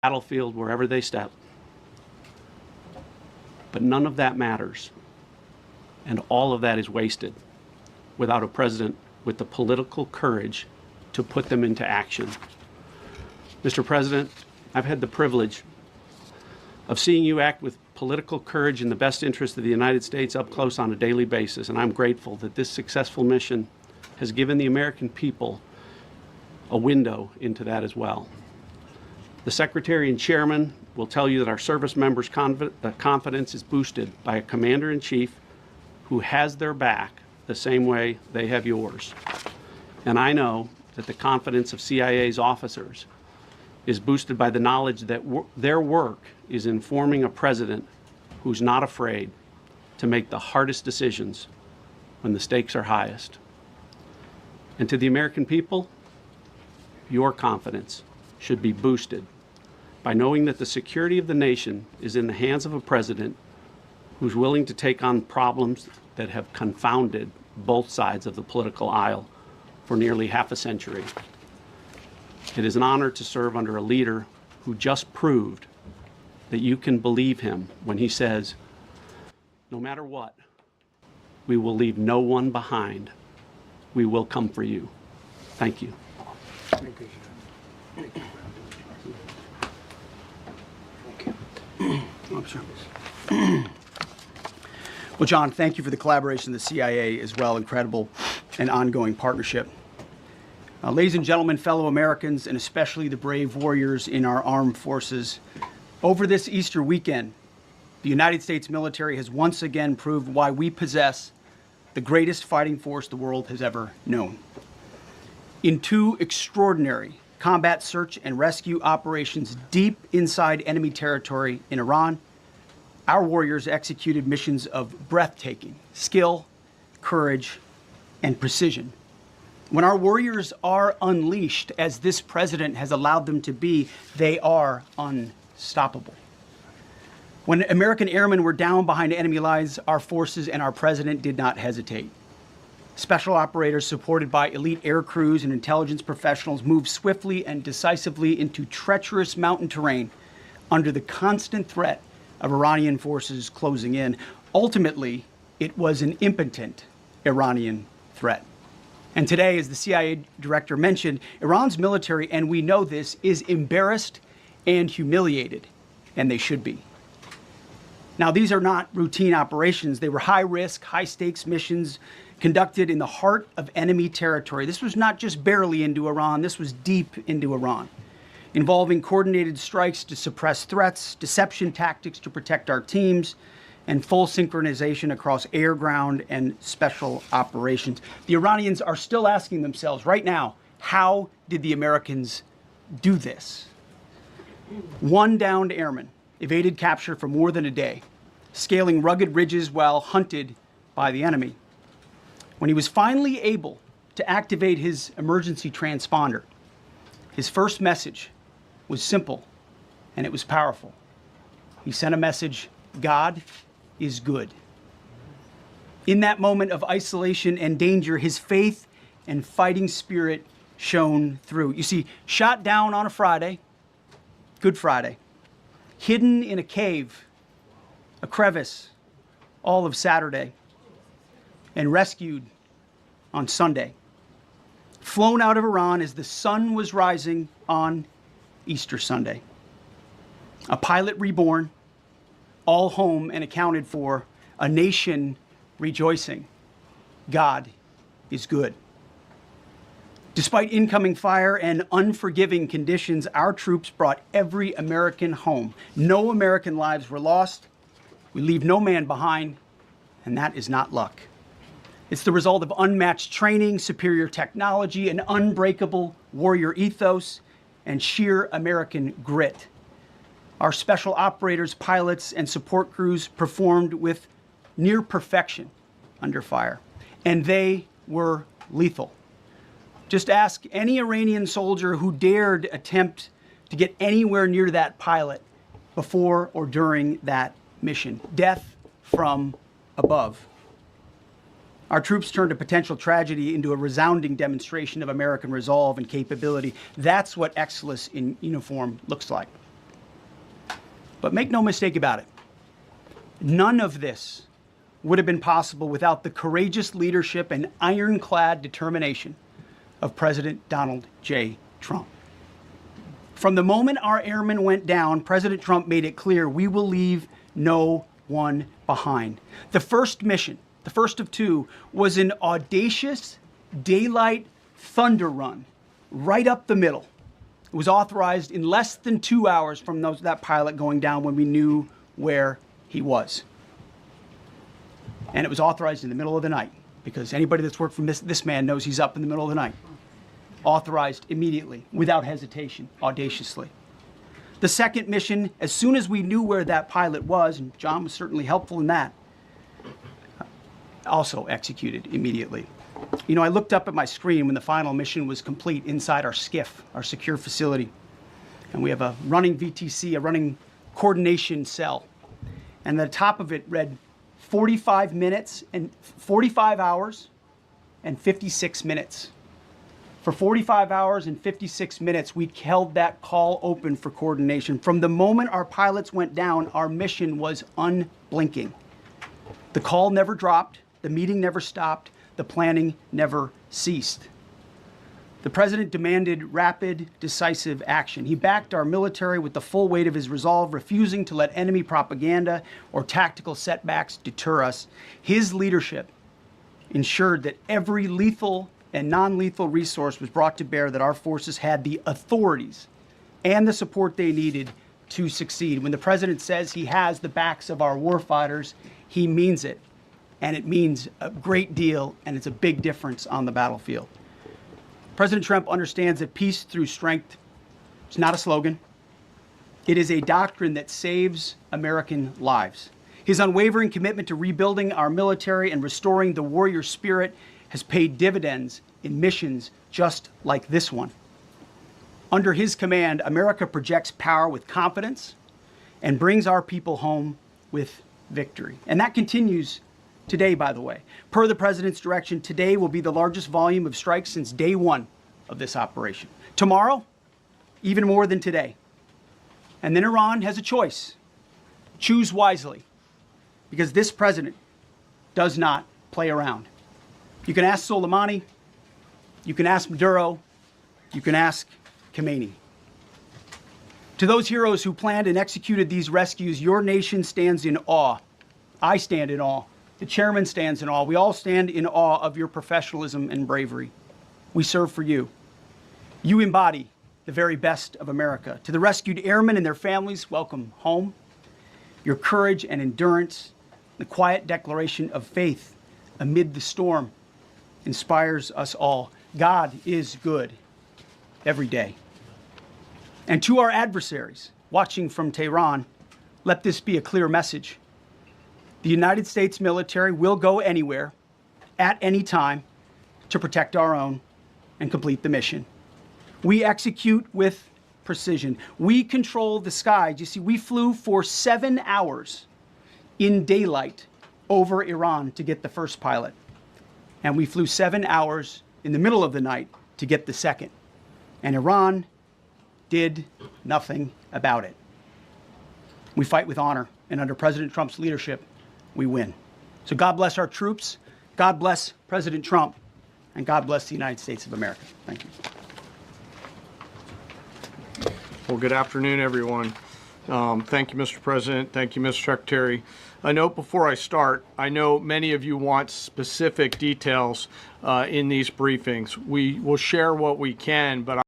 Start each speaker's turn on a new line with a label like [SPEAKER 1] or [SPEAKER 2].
[SPEAKER 1] battlefield wherever they step. But none of that matters, and all of that is wasted without a president with the political courage to put them into action. Mr. President, I've had the privilege of seeing you act with political courage in the best interest of the United States up close on a daily basis, and I'm grateful that this successful mission has given the American people a window into that as well. The Secretary and Chairman will tell you that our service members' confidence is boosted by a Commander-in-Chief who has their back the same way they have yours. And I know that the confidence of CIA's officers is boosted by the knowledge that their work is informing a president who's not afraid to make the hardest decisions when the stakes are highest. And to the American people, your confidence should be boosted by knowing that the security of the nation is in the hands of a president who's willing to take on problems that have confounded both sides of the political aisle for nearly half a century. It is an honor to serve under a leader who just proved that you can believe him when he says, no matter what, we will leave no one behind. We will come for you. Thank you.
[SPEAKER 2] Thank you. Thank you. Well, John, thank you for the collaboration of the CIA as well. Incredible and ongoing partnership. Ladies and gentlemen, fellow Americans, and especially the brave warriors in our armed forces, over this Easter weekend, the United States military has once again proved why we possess the greatest fighting force the world has ever known. In two extraordinary combat search and rescue operations deep inside enemy territory in Iran, our warriors executed missions of breathtaking skill, courage, and precision. When our warriors are unleashed, as this president has allowed them to be, they are unstoppable. When American airmen were down behind enemy lines, our forces and our president did not hesitate. Special operators supported by elite air crews and intelligence professionals moved swiftly and decisively into treacherous mountain terrain under the constant threat of Iranian forces closing in. Ultimately, it was an impotent Iranian threat. And today, as the CIA director mentioned, Iran's military, and we know this, is embarrassed and humiliated, and they should be. Now, these are not routine operations. They were high-risk, high-stakes missions conducted in the heart of enemy territory. This was not just barely into Iran, this was deep into Iran, involving coordinated strikes to suppress threats, deception tactics to protect our teams, and full synchronization across air, ground, and special operations. The Iranians are still asking themselves right now, how did the Americans do this? One downed airman evaded capture for more than a day, scaling rugged ridges while hunted by the enemy. When he was finally able to activate his emergency transponder, his first message was simple, and it was powerful. He sent a message, God is good. In that moment of isolation and danger, his faith and fighting spirit shone through. You see, shot down on a Friday, Good Friday, hidden in a cave, a crevice, all of Saturday, and rescued on Sunday. Flown out of Iran as the sun was rising on Easter Sunday. A pilot reborn, all home and accounted for, a nation rejoicing. God is good. Despite incoming fire and unforgiving conditions, our troops brought every American home. No American lives were lost. We leave no man behind, and that is not luck. It's the result of unmatched training, superior technology, an unbreakable warrior ethos, and sheer American grit. Our special operators, pilots, and support crews performed with near perfection under fire, and they were lethal. Just ask any Iranian soldier who dared attempt to get anywhere near that pilot before or during that mission. Death from above. Our troops turned a potential tragedy into a resounding demonstration of American resolve and capability. That's what excellence in uniform looks like. But make no mistake about it, none of this would have been possible without the courageous leadership and ironclad determination of President Donald J. Trump. From the moment our airmen went down, President Trump made it clear we will leave no one behind. The first mission, the first of two, was an audacious daylight thunder run right up the middle. It was authorized in less than 2 hours from that pilot going down when we knew where he was. And it was authorized in the middle of the night, because anybody that's worked for this man knows he's up in the middle of the night. Authorized immediately, without hesitation, audaciously. The second mission, as soon as we knew where that pilot was, and John was certainly helpful in that, also executed immediately. You know, I looked up at my screen when the final mission was complete inside our SCIF, our secure facility. And we have a running VTC, a running coordination cell. And the top of it read 45 hours and 56 minutes. For 45 hours and 56 minutes, we held that call open for coordination. From the moment our pilots went down, our mission was unblinking. The call never dropped, the meeting never stopped, the planning never ceased. The president demanded rapid, decisive action. He backed our military with the full weight of his resolve, refusing to let enemy propaganda or tactical setbacks deter us. His leadership ensured that every lethal and non-lethal resource was brought to bear, that our forces had the authorities and the support they needed to succeed. When the president says he has the backs of our warfighters, he means it. And it means a great deal, and it's a big difference on the battlefield. President Trump understands that peace through strength is not a slogan. It is a doctrine that saves American lives. His unwavering commitment to rebuilding our military and restoring the warrior spirit has paid dividends in missions just like this one. Under his command, America projects power with confidence and brings our people home with victory. And that continues today, by the way. Per the president's direction, today will be the largest volume of strikes since day one of this operation. Tomorrow, even more than today. And then Iran has a choice. Choose wisely, because this president does not play around. You can ask Soleimani, you can ask Maduro, you can ask Khomeini. To those heroes who planned and executed these rescues, your nation stands in awe. I stand in awe. The chairman stands in awe. We all stand in awe of your professionalism and bravery. We serve for you. You embody the very best of America. To the rescued airmen and their families, welcome home. Your courage and endurance, the quiet declaration of faith amid the storm, inspires us all. God is good every day. And to our adversaries watching from Tehran, let this be a clear message. The United States military will go anywhere, at any time, to protect our own and complete the mission. We execute with precision. We control the skies. You see, we flew for 7 hours in daylight over Iran to get the first pilot. And we flew 7 hours in the middle of the night to get the second. And Iran did nothing about it. We fight with honor, and under President Trump's leadership, we win. So God bless our troops, God bless President Trump, and God bless the United States of America. Thank you.
[SPEAKER 3] Well, good afternoon, everyone. Thank you, Mr. President. Thank you, Mr. Secretary. A note before I start, I know many of you want specific details in these briefings. We will share what we can, but